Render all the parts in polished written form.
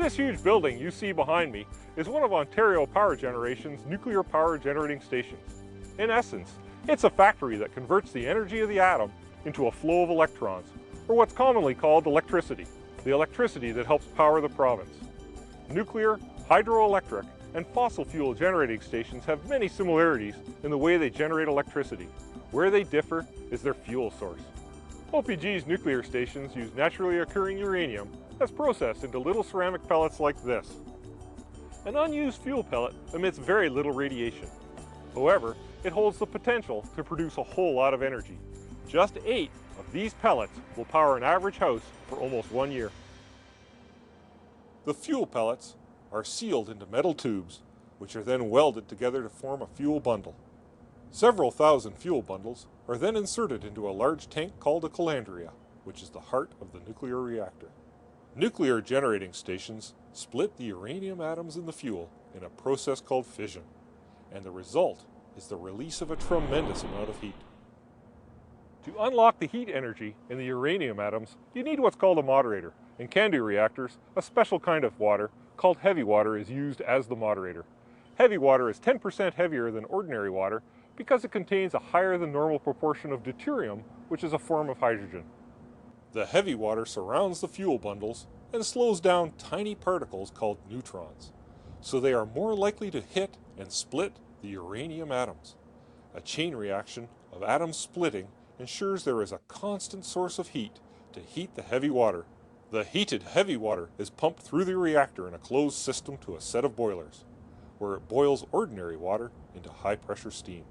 This huge building you see behind me is one of Ontario Power Generation's nuclear power generating stations. In essence, it's a factory that converts the energy of the atom into a flow of electrons, or what's commonly called electricity, the electricity that helps power the province. Nuclear, hydroelectric, and fossil fuel generating stations have many similarities in the way they generate electricity. Where they differ is their fuel source. OPG's nuclear stations use naturally occurring uranium that's processed into little ceramic pellets like this. An unused fuel pellet emits very little radiation. However, it holds the potential to produce a whole lot of energy. Just 8 of these pellets will power an average house for almost 1 year. The fuel pellets are sealed into metal tubes, which are then welded together to form a fuel bundle. Several thousand fuel bundles are then inserted into a large tank called a calandria, which is the heart of the nuclear reactor. Nuclear generating stations split the uranium atoms in the fuel in a process called fission, and the result is the release of a tremendous amount of heat. To unlock the heat energy in the uranium atoms, you need what's called a moderator. In CANDU reactors, a special kind of water called heavy water is used as the moderator. Heavy water is 10% heavier than ordinary water because it contains a higher than normal proportion of deuterium, which is a form of hydrogen. The heavy water surrounds the fuel bundles and slows down tiny particles called neutrons, so they are more likely to hit and split the uranium atoms. A chain reaction of atoms splitting ensures there is a constant source of heat to heat the heavy water. The heated heavy water is pumped through the reactor in a closed system to a set of boilers, where it boils ordinary water into high-pressure steam.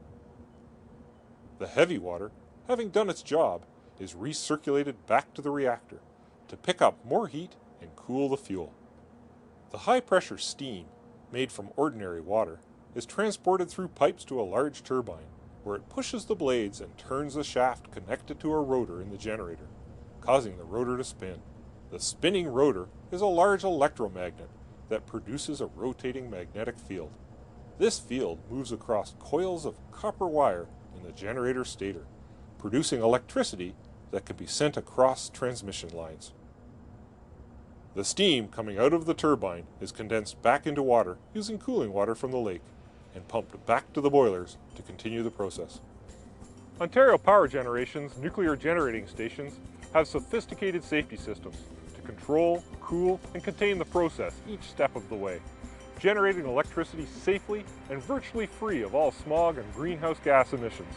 The heavy water, having done its job, is recirculated back to the reactor to pick up more heat and cool the fuel. The high-pressure steam, made from ordinary water, is transported through pipes to a large turbine, where it pushes the blades and turns the shaft connected to a rotor in the generator, causing the rotor to spin. The spinning rotor is a large electromagnet that produces a rotating magnetic field. This field moves across coils of copper wire in the generator stator, producing electricity that can be sent across transmission lines. The steam coming out of the turbine is condensed back into water using cooling water from the lake and pumped back to the boilers to continue the process. Ontario Power Generation's nuclear generating stations have sophisticated safety systems to control, cool, and contain the process each step of the way, generating electricity safely and virtually free of all smog and greenhouse gas emissions.